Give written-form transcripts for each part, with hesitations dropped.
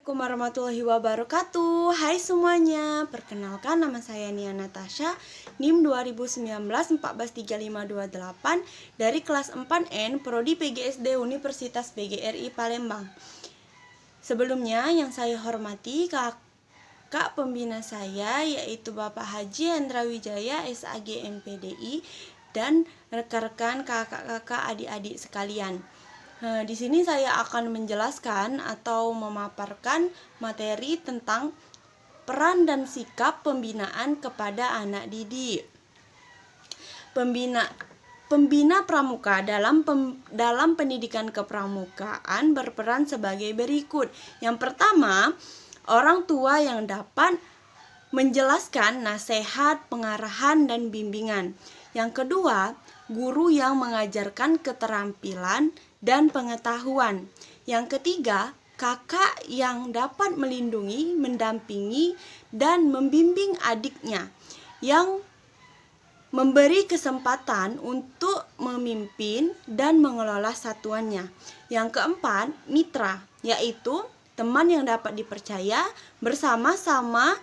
Assalamualaikum warahmatullahi wabarakatuh. Hai semuanya, perkenalkan nama saya Nia Natasha, NIM 2019-143528 dari kelas 4N Prodi PGSD Universitas PGRI Palembang. Sebelumnya yang saya hormati kakak pembina saya yaitu Bapak Haji Hendra Wijaya SAG MPDI dan rekan-rekan kakak-kakak adik-adik sekalian. Di sini saya akan menjelaskan atau memaparkan materi tentang peran dan sikap pembinaan kepada anak didik. Pembina pramuka dalam pendidikan kepramukaan berperan sebagai berikut. Yang pertama, orang tua yang dapat menjelaskan nasihat, pengarahan, dan bimbingan. Yang kedua, guru yang mengajarkan keterampilan dan pengetahuan. Yang ketiga, kakak yang dapat melindungi, mendampingi, dan membimbing adiknya, yang memberi kesempatan untuk memimpin dan mengelola satuannya. Yang keempat, mitra, yaitu teman yang dapat dipercaya bersama-sama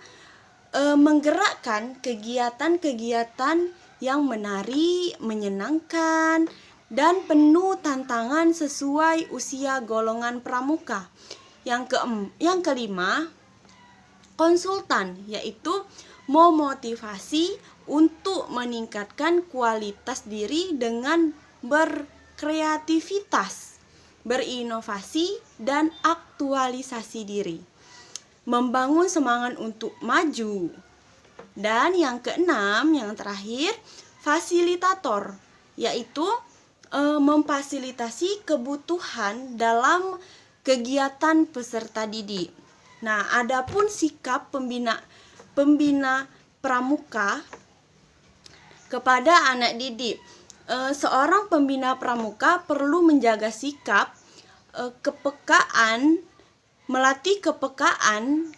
menggerakkan kegiatan-kegiatan yang menarik, menyenangkan, dan penuh tantangan sesuai usia golongan pramuka. Yang kelima, konsultan, yaitu memotivasi untuk meningkatkan kualitas diri dengan berkreativitas, berinovasi, dan aktualisasi diri, membangun semangat untuk maju. Dan yang keenam, yang terakhir, fasilitator, yaitu memfasilitasi kebutuhan dalam kegiatan peserta didik. Nah, adapun sikap pembina pramuka kepada anak didik. Seorang pembina pramuka perlu menjaga sikap melatih kepekaan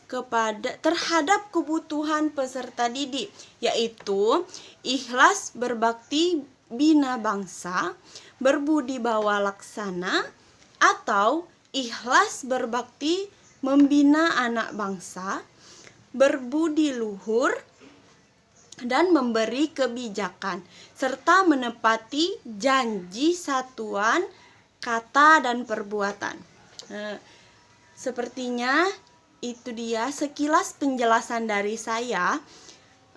terhadap kebutuhan peserta didik, yaitu ikhlas berbakti bina bangsa, berbudi bawa laksana, atau ikhlas berbakti membina anak bangsa, berbudi luhur, dan memberi kebijakan, serta menepati janji satuan kata dan perbuatan. Sepertinya itu dia sekilas penjelasan dari saya.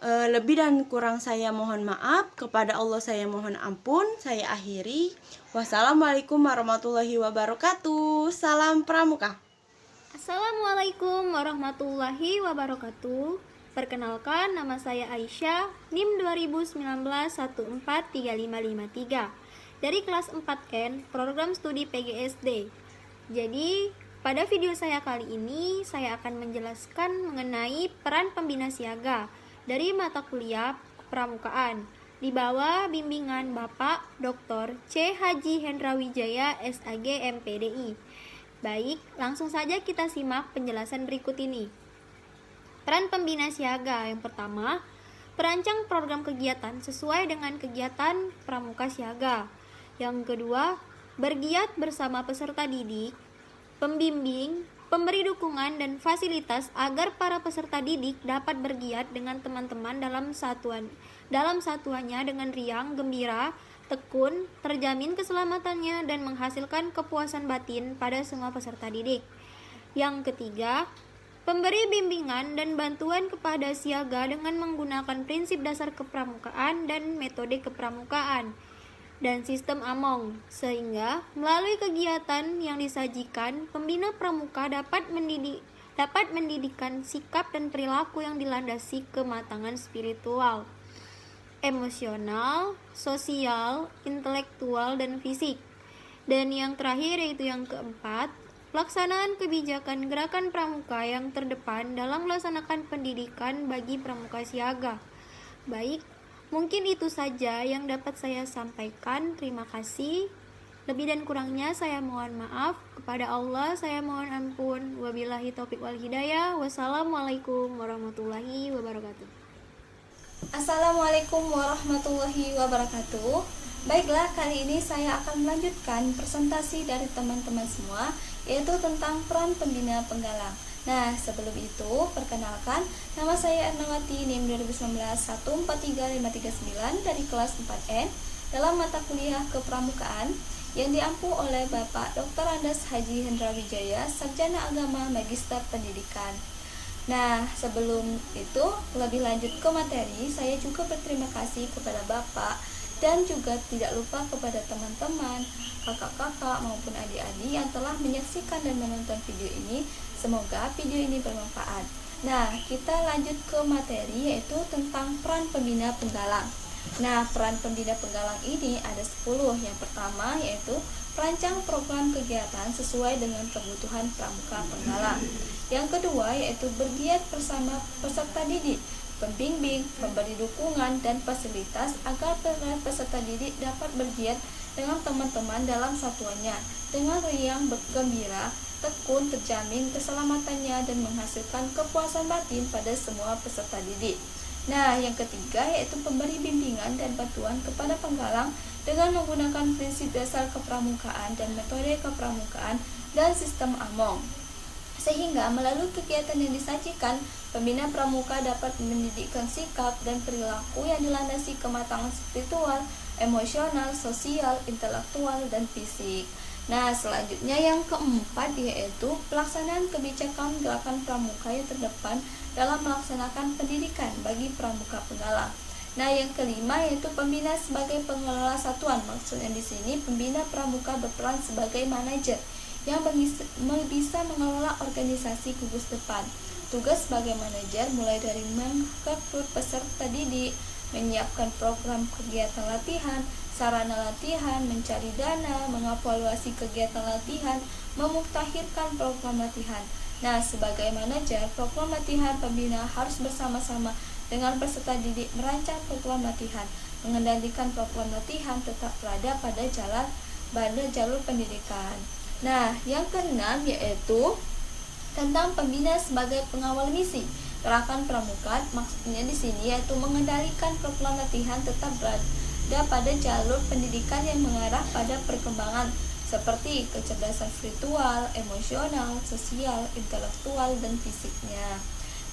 Lebih dan kurang saya mohon maaf, kepada Allah saya mohon ampun. Saya akhiri. Wassalamualaikum warahmatullahi wabarakatuh. Salam Pramuka. Assalamualaikum warahmatullahi wabarakatuh. Perkenalkan, nama saya Aisyah, NIM 2019-143553 dari kelas 4N Program Studi PGSD. Jadi, pada video saya kali ini saya akan menjelaskan mengenai peran pembina siaga dari mata kuliah kepramukaan di bawah bimbingan Bapak Dr. C. Haji Hendra Wijaya SAG MPDI. Baik, langsung saja kita simak penjelasan berikut ini. Peran pembina siaga yang pertama, perancang program kegiatan sesuai dengan kegiatan pramuka siaga. Yang kedua, bergiat bersama peserta didik, pembimbing, pemberi dukungan dan fasilitas agar para peserta didik dapat bergiat dengan teman-teman dalam satuannya dengan riang, gembira, tekun, terjamin keselamatannya dan menghasilkan kepuasan batin pada semua peserta didik. Yang ketiga, pemberi bimbingan dan bantuan kepada siaga dengan menggunakan prinsip dasar kepramukaan dan metode kepramukaan dan sistem AMONG, sehingga melalui kegiatan yang disajikan, pembina pramuka dapat mendidikkan sikap dan perilaku yang dilandasi kematangan spiritual, emosional, sosial, intelektual, dan fisik. Dan yang terakhir yaitu yang keempat, pelaksanaan kebijakan gerakan pramuka yang terdepan dalam melaksanakan pendidikan bagi pramuka siaga. Baik, mungkin itu saja yang dapat saya sampaikan. Terima kasih. Lebih dan kurangnya saya mohon maaf. Kepada Allah saya mohon ampun. Wabillahi taufik wal hidayah. Wassalamualaikum warahmatullahi wabarakatuh. Assalamualaikum warahmatullahi wabarakatuh. Baiklah, kali ini saya akan melanjutkan presentasi dari teman-teman semua, yaitu tentang peran pembina penggalang. Nah, sebelum itu, perkenalkan, nama saya Ernawati, NIM 2019 143539 dari kelas 4N dalam mata kuliah Kepramukaan yang diampu oleh Bapak Dr. Andes Haji Hendra Wijaya, Sarjana Agama Magister Pendidikan. Nah, sebelum itu, lebih lanjut ke materi, saya juga berterima kasih kepada Bapak dan juga tidak lupa kepada teman-teman, kakak-kakak maupun adik-adik yang telah menyaksikan dan menonton video ini. Semoga video ini bermanfaat. Nah, kita lanjut ke materi, yaitu tentang peran pembina penggalang. Nah, peran pembina penggalang ini ada 10. Yang pertama yaitu perancang program kegiatan sesuai dengan kebutuhan pramuka penggalang. Yang kedua yaitu bergiat bersama peserta didik, pembimbing, pemberi dukungan dan fasilitas agar peserta didik dapat bergiat dengan teman-teman dalam satuannya dengan riang, bergembira, tekun, terjamin keselamatannya dan menghasilkan kepuasan batin pada semua peserta didik. Nah, yang ketiga yaitu pemberi bimbingan dan bantuan kepada penggalang dengan menggunakan prinsip dasar kepramukaan dan metode kepramukaan dan sistem AMONG. Sehingga melalui kegiatan yang disajikan, pembina pramuka dapat mendidikkan sikap dan perilaku yang dilandasi kematangan spiritual, emosional, sosial, intelektual, dan fisik. Nah, selanjutnya yang keempat yaitu pelaksanaan kebijakan gerakan pramuka yang terdepan dalam melaksanakan pendidikan bagi pramuka penggalang. Nah, yang kelima yaitu pembina sebagai pengelola satuan. Maksudnya di sini pembina pramuka berperan sebagai manajer yang bisa mengelola organisasi gugus depan. Tugas sebagai manajer mulai dari merekrut peserta didik, menyiapkan program kegiatan latihan, sarana latihan, mencari dana, mengevaluasi kegiatan latihan, memutakhirkan program latihan. Nah, sebagai manajer, program latihan pembina harus bersama-sama dengan peserta didik merancang program latihan, mengendalikan program latihan tetap berada pada jalur pendidikan. Nah, yang keenam yaitu tentang pembina sebagai pengawal misi. Gerakan pramuka maksudnya di sini yaitu mengendalikan program latihan tetap berada pada jalur pendidikan yang mengarah pada perkembangan seperti kecerdasan spiritual, emosional, sosial, intelektual, dan fisiknya.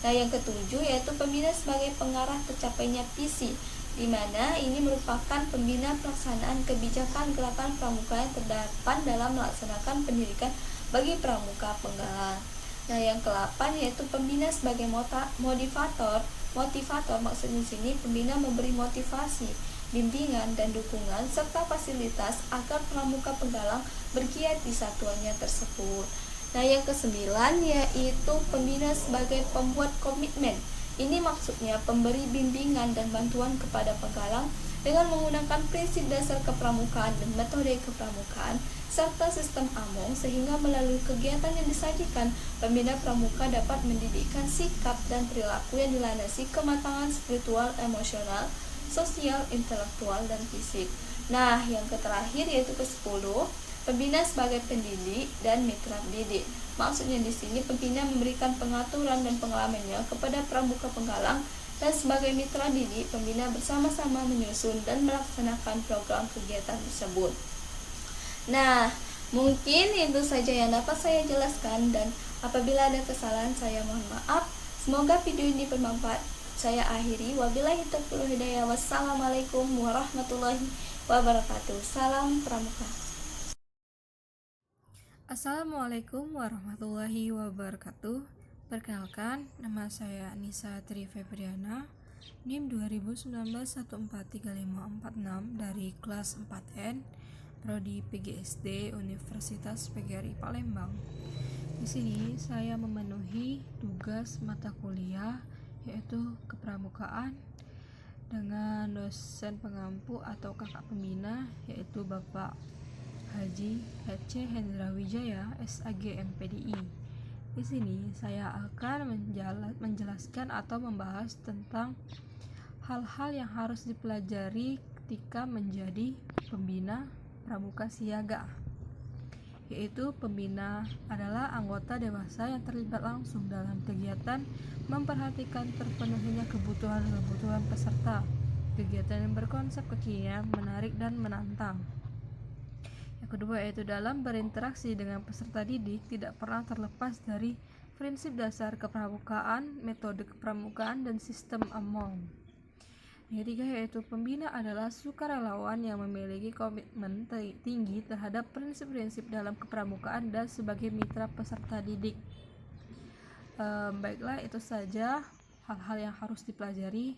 Nah, yang ketujuh yaitu pembina sebagai pengarah tercapainya visi, di mana ini merupakan pembina pelaksanaan kebijakan gerakan pramuka yang terdapat dalam melaksanakan pendidikan bagi pramuka penggalang. Nah, yang ke-8 yaitu pembina sebagai motivator. Motivator maksudnya di sini pembina memberi motivasi, bimbingan dan dukungan serta fasilitas agar pramuka penggalang bergiat di satuannya tersebut. Nah, yang ke-9 yaitu pembina sebagai pembuat komitmen. Ini maksudnya pemberi bimbingan dan bantuan kepada penggalang dengan menggunakan prinsip dasar kepramukaan dan metode kepramukaan serta sistem AMONG, sehingga melalui kegiatan yang disajikan, pembina pramuka dapat mendidikkan sikap dan perilaku yang dilandasi kematangan spiritual, emosional, sosial, intelektual, dan fisik. Nah, yang terakhir yaitu ke-10, pembina sebagai pendidik dan mitra didik. Maksudnya di sini pembina memberikan pengaturan dan pengalamannya kepada pramuka penggalang, dan sebagai mitra didik, pembina bersama-sama menyusun dan melaksanakan program kegiatan tersebut. Nah, mungkin itu saja yang dapat saya jelaskan, dan apabila ada kesalahan saya mohon maaf. Semoga video ini bermanfaat. Saya akhiri, wabillahi taufiq wal hidayah. Wassalamualaikum warahmatullahi wabarakatuh. Salam pramuka. Assalamualaikum warahmatullahi wabarakatuh. Perkenalkan, nama saya Nisa Tri Febriana, NIM 2019 143546 dari kelas 4N, Prodi PGSD Universitas PGRI Palembang. Di sini saya memenuhi tugas mata kuliah yaitu kepramukaan dengan dosen pengampu atau kakak pembina yaitu Bapak Haji H.C. Hendra Wijaya, SAG MPDI. Di sini saya akan menjelaskan atau membahas tentang hal-hal yang harus dipelajari ketika menjadi pembina pramuka siaga. Yaitu pembina adalah anggota dewasa yang terlibat langsung dalam kegiatan memperhatikan terpenuhinya kebutuhan peserta. Kegiatan yang berkonsep kekinian, menarik dan menantang. Yang kedua yaitu dalam berinteraksi dengan peserta didik tidak pernah terlepas dari prinsip dasar kepramukaan, metode kepramukaan, dan sistem AMONG. Yang ketiga yaitu pembina adalah sukarelawan yang memiliki komitmen tinggi terhadap prinsip-prinsip dalam kepramukaan dan sebagai mitra peserta didik. Baiklah, itu saja hal-hal yang harus dipelajari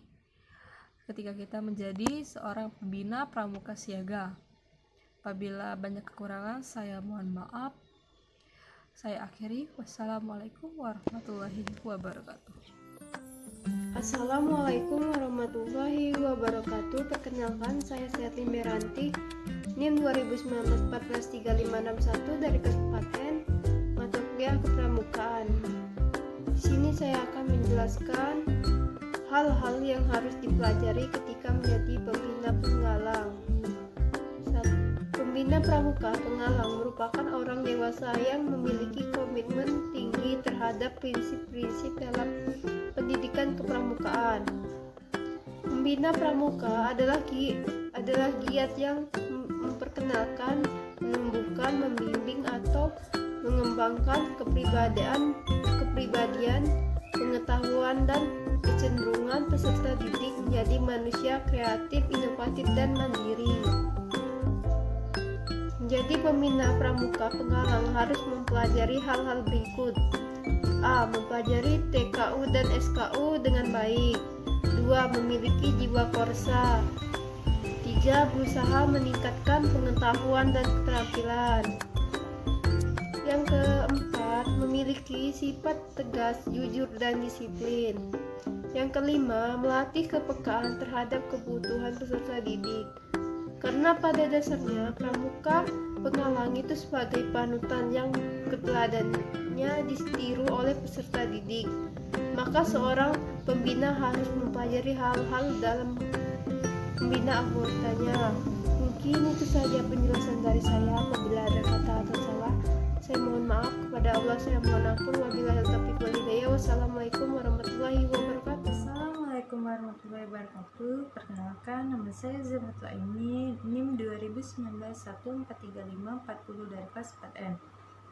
ketika kita menjadi seorang pembina pramuka siaga. Apabila banyak kekurangan, saya mohon maaf. Saya akhiri. Wassalamualaikum warahmatullahi wabarakatuh. Assalamualaikum warahmatullahi wabarakatuh. Perkenalkan, saya Seatli Meranti, NIM 2019-143561 dari Kabupaten, mata kuliah kepramukaan. Di sini saya akan menjelaskan hal-hal yang harus dipelajari ketika menjadi pembina penggalang. Pembina pramuka penggalang merupakan orang dewasa yang memiliki komitmen tinggi terhadap prinsip-prinsip dalam pendidikan kepramukaan. Pembina pramuka adalah giat yang memperkenalkan, menumbuhkan, membimbing atau mengembangkan kepribadian, pengetahuan dan kecenderungan peserta didik menjadi manusia kreatif, inovatif dan mandiri. Menjadi pembina pramuka penggalang harus mempelajari hal-hal berikut. A. Mempelajari TKU dan SKU dengan baik. 2. Memiliki jiwa korsa. 3. Berusaha meningkatkan pengetahuan dan keterampilan. Yang keempat, memiliki sifat tegas, jujur, dan disiplin. Yang kelima, melatih kepekaan terhadap kebutuhan peserta didik. Karena pada dasarnya pramuka penggalang itu sebagai panutan yang keteladannya ditiru oleh peserta didik. Maka seorang pembina harus mempelajari hal-hal dalam membina anggotanya. Mungkin itu saja penjelasan dari saya. Apabila ada kata atau salah, saya mohon maaf kepada Allah, saya mohon ampun. Wabillahi taufiq wal hidayah. Wassalamualaikum warahmatullahi wabarakatuh. Assalamualaikum warahmatullahi wabarakatuh. Perkenalkan, nama saya Zahratul Aini, NIM 2019-143540 dari kelas 4N.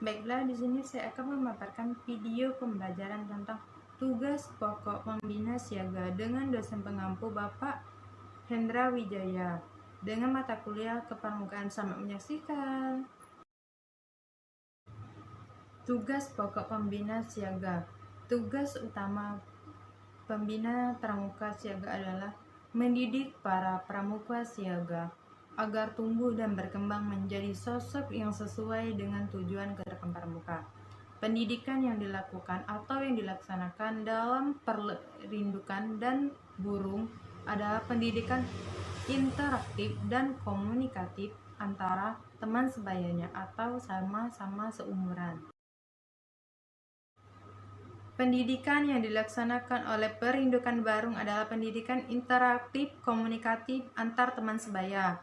Baiklah, di sini saya akan memaparkan video pembelajaran tentang tugas pokok pembina siaga dengan dosen pengampu Bapak Hendra Wijaya dengan mata kuliah kepramukaan. Selamat menyaksikan. Tugas pokok pembina siaga. Tugas utama pembina pramuka siaga adalah mendidik para pramuka siaga agar tumbuh dan berkembang menjadi sosok yang sesuai dengan tujuan gerakan pramuka. Pendidikan yang dilakukan atau yang dilaksanakan dalam perlindukan dan burung adalah pendidikan interaktif dan komunikatif antara teman sebayanya atau sama-sama seumuran. Pendidikan yang dilaksanakan oleh perindukan barung adalah pendidikan interaktif komunikatif antar teman sebaya.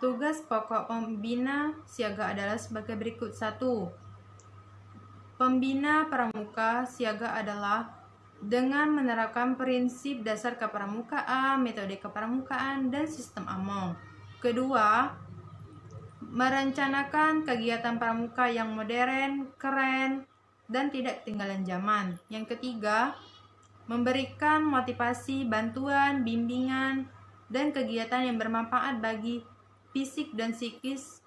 Tugas pokok pembina siaga adalah sebagai berikut. 1. Pembina pramuka siaga adalah dengan menerapkan prinsip dasar kepramukaan, metode kepramukaan, dan sistem AMONG. Kedua, merencanakan kegiatan pramuka yang modern, keren, dan tidak ketinggalan zaman. Yang ketiga, memberikan motivasi, bantuan, bimbingan, dan kegiatan yang bermanfaat bagi fisik dan psikis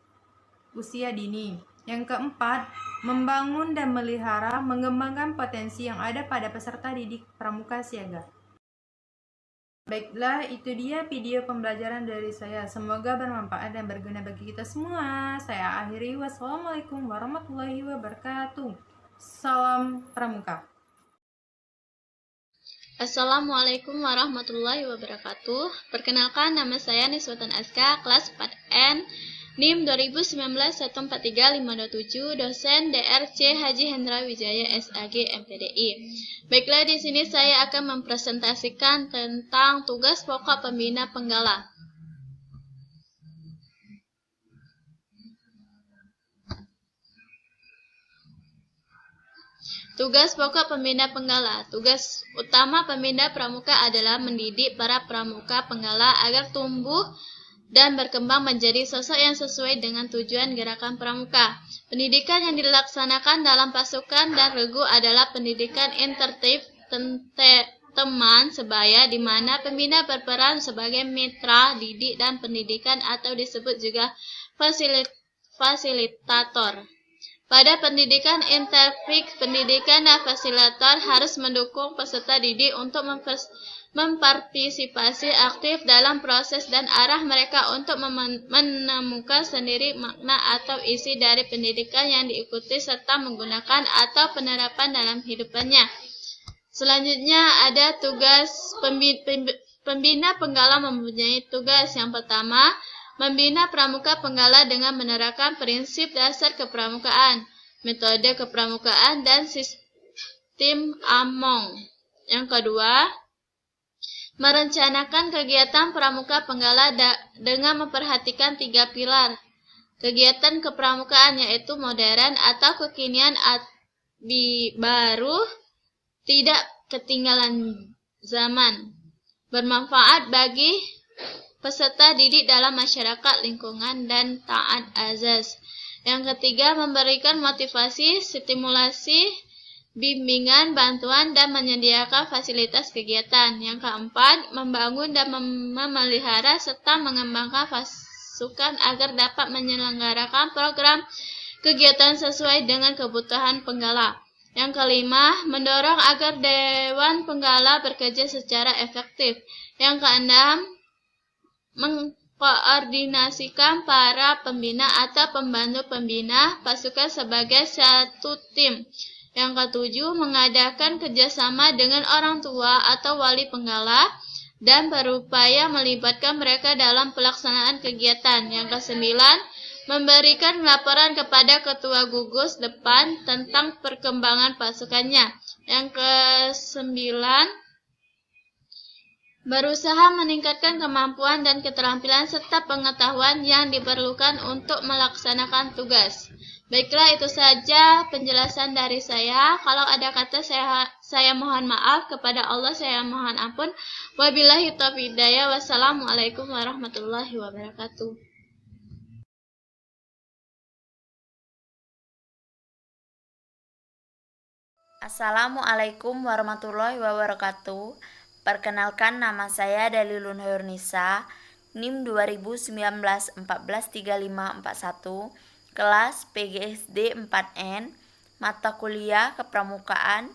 usia dini. Yang keempat, membangun dan melihara, mengembangkan potensi yang ada pada peserta didik pramuka siaga. Baiklah, itu dia video pembelajaran dari saya. Semoga bermanfaat dan berguna bagi kita semua. Saya akhiri. Wassalamualaikum warahmatullahi wabarakatuh. Salam pramuka. Assalamualaikum warahmatullahi wabarakatuh. Perkenalkan, nama saya Niswatan Aska, kelas 4N, NIM 2019-143527, dosen DRC Haji Hendra Wijaya SAG MPDI. Baiklah, di sini saya akan mempresentasikan tentang tugas pokok pembina penggalang. Tugas pokok pembina penggala. Tugas utama pembina pramuka adalah mendidik para pramuka penggala agar tumbuh dan berkembang menjadi sosok yang sesuai dengan tujuan gerakan pramuka. Pendidikan yang dilaksanakan dalam pasukan dan regu adalah pendidikan intertip teman sebaya, di mana pembina berperan sebagai mitra didik dan pendidikan atau disebut juga fasilitator. Pada pendidikan interfik, pendidikan dan fasilitator harus mendukung peserta didik untuk mempartisipasi aktif dalam proses dan arah mereka untuk menemukan sendiri makna atau isi dari pendidikan yang diikuti serta menggunakan atau penerapan dalam hidupannya. Selanjutnya ada tugas pembina penggala mempunyai tugas yang pertama, membina pramuka penggala dengan menerapkan prinsip dasar kepramukaan, metode kepramukaan, dan sistem among. Yang kedua, merencanakan kegiatan pramuka penggala dengan memperhatikan 3 pilar. Kegiatan kepramukaan yaitu modern atau kekinian baru, tidak ketinggalan zaman, bermanfaat bagi peserta didik dalam masyarakat, lingkungan, dan taat azas. Yang ketiga, memberikan motivasi, stimulasi, bimbingan, bantuan, dan menyediakan fasilitas kegiatan. Yang keempat, membangun dan memelihara serta mengembangkan pasukan agar dapat menyelenggarakan program kegiatan sesuai dengan kebutuhan penggala. Yang kelima, mendorong agar Dewan Penggala bekerja secara efektif. Yang keenam, mengkoordinasikan para pembina atau pembantu pembina pasukan sebagai satu tim. Yang ketujuh, mengadakan kerjasama dengan orang tua atau wali penggala dan berupaya melibatkan mereka dalam pelaksanaan kegiatan. Yang kesembilan, memberikan laporan kepada ketua gugus depan tentang perkembangan pasukannya. Yang kesembilan, berusaha meningkatkan kemampuan dan keterampilan serta pengetahuan yang diperlukan untuk melaksanakan tugas. Baiklah, itu saja penjelasan dari saya. Kalau ada kata saya mohon maaf, kepada Allah saya mohon ampun. Wabillahi taufiq hidayah. Wassalamualaikum warahmatullahi wabarakatuh. Assalamualaikum warahmatullahi wabarakatuh. Perkenalkan, nama saya Dalilun Hoyrnisa, NIM 2019-143541, kelas PGSD 4N, mata kuliah Kepramukaan,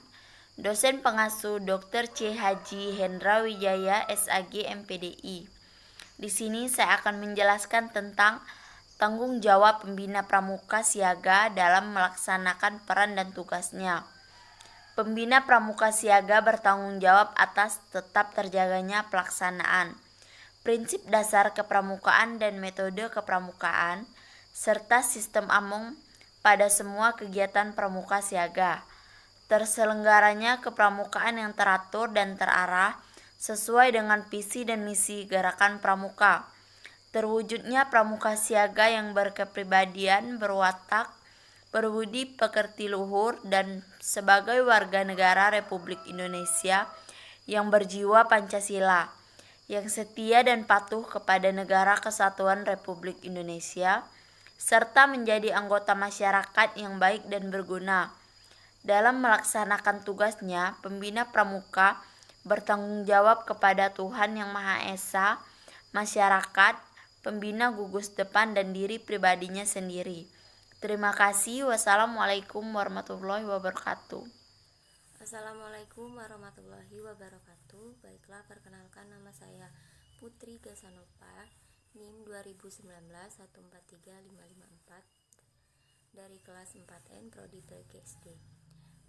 dosen pengasuh Dr. C. Haji Hendra Wijaya, SAG, MPDI. Di sini saya akan menjelaskan tentang tanggung jawab pembina pramuka siaga dalam melaksanakan peran dan tugasnya. Pembina pramuka siaga bertanggung jawab atas tetap terjaganya pelaksanaan prinsip dasar kepramukaan dan metode kepramukaan, serta sistem among pada semua kegiatan pramuka siaga. Terselenggaranya kepramukaan yang teratur dan terarah sesuai dengan visi dan misi gerakan pramuka. Terwujudnya pramuka siaga yang berkepribadian, berwatak, berbudi pekerti luhur, dan sebagai warga negara Republik Indonesia yang berjiwa Pancasila, yang setia dan patuh kepada Negara Kesatuan Republik Indonesia, serta menjadi anggota masyarakat yang baik dan berguna. Dalam melaksanakan tugasnya, pembina pramuka bertanggung jawab kepada Tuhan Yang Maha Esa, masyarakat, pembina gugus depan, dan diri pribadinya sendiri. Terima kasih. Wassalamualaikum warahmatullahi wabarakatuh. Assalamualaikum warahmatullahi wabarakatuh. Baiklah, perkenalkan, nama saya Putri Gasanova, NIM 2019-143554 dari kelas 4N Prodi PGSD.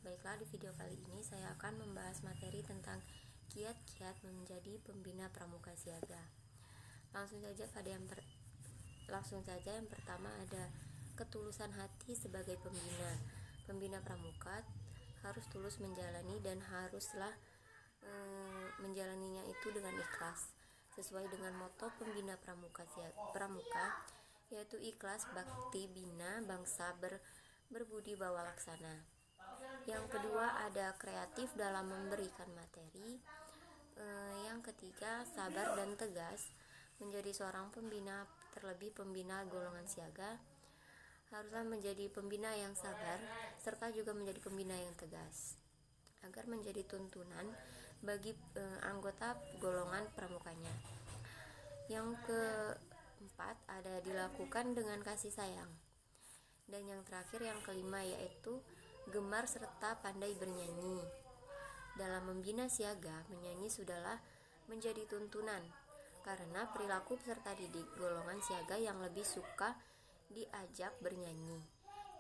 Baiklah, di video kali ini saya akan membahas materi tentang kiat-kiat menjadi pembina pramuka siaga. Langsung saja yang pertama ada ketulusan hati sebagai pembina. Pembina pramuka harus tulus menjalani dan haruslah menjalaninya itu dengan ikhlas, sesuai dengan moto pembina pramuka, yaitu ikhlas bakti bina bangsa berbudi bawa laksana. Yang kedua ada kreatif dalam memberikan materi. Yang ketiga sabar dan tegas Menjadi seorang pembina, terlebih pembina golongan siaga, haruslah menjadi pembina yang sabar, serta juga menjadi pembina yang tegas, agar menjadi tuntunan bagi anggota golongan pramukanya. Yang keempat ada dilakukan dengan kasih sayang. Dan yang terakhir, yang kelima, yaitu gemar serta pandai bernyanyi. Dalam membina siaga, menyanyi sudahlah menjadi tuntunan, karena perilaku peserta didik golongan siaga yang lebih suka diajak bernyanyi.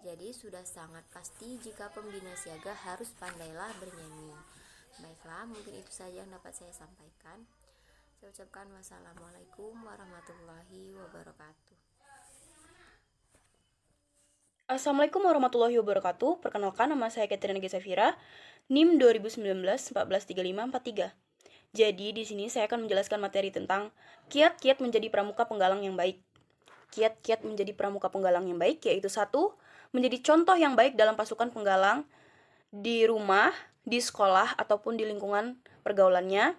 Jadi sudah sangat pasti jika pembina siaga harus pandailah bernyanyi. Baiklah, mungkin itu saja yang dapat saya sampaikan. Saya ucapkan wassalamualaikum warahmatullahi wabarakatuh. Assalamualaikum warahmatullahi wabarakatuh. Perkenalkan, nama saya Katrina Gesafira, NIM 2019-143543. Jadi di sini saya akan menjelaskan materi tentang kiat-kiat menjadi pramuka penggalang yang baik. Kiat-kiat menjadi pramuka penggalang yang baik yaitu 1. Menjadi contoh yang baik dalam pasukan penggalang di rumah, di sekolah, ataupun di lingkungan pergaulannya,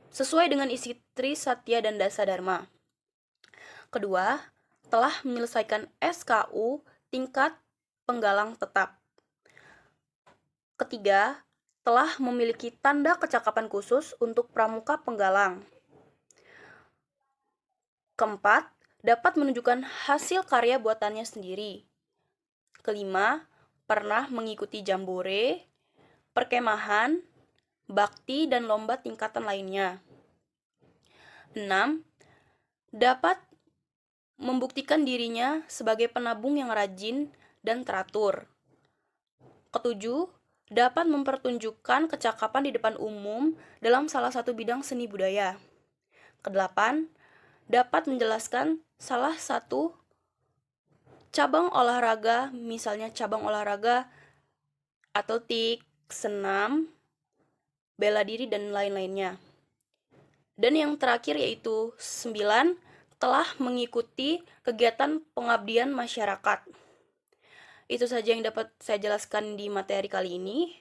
sesuai dengan isi Tri Satya dan Dasa Dharma. Kedua, telah menyelesaikan SKU tingkat penggalang tetap. Ketiga, telah memiliki tanda kecakapan khusus untuk pramuka penggalang. Keempat, dapat menunjukkan hasil karya buatannya sendiri. Kelima, pernah mengikuti jambore, perkemahan, bakti, dan lomba tingkatan lainnya. 6. Dapat membuktikan dirinya sebagai penabung yang rajin dan teratur. Ketujuh, dapat mempertunjukkan kecakapan di depan umum dalam salah satu bidang seni budaya. Kedelapan, dapat menjelaskan salah satu cabang olahraga, misalnya cabang olahraga atletik, senam, bela diri, dan lain-lainnya. Dan yang terakhir yaitu 9, telah mengikuti kegiatan pengabdian masyarakat. Itu saja yang dapat saya jelaskan di materi kali ini.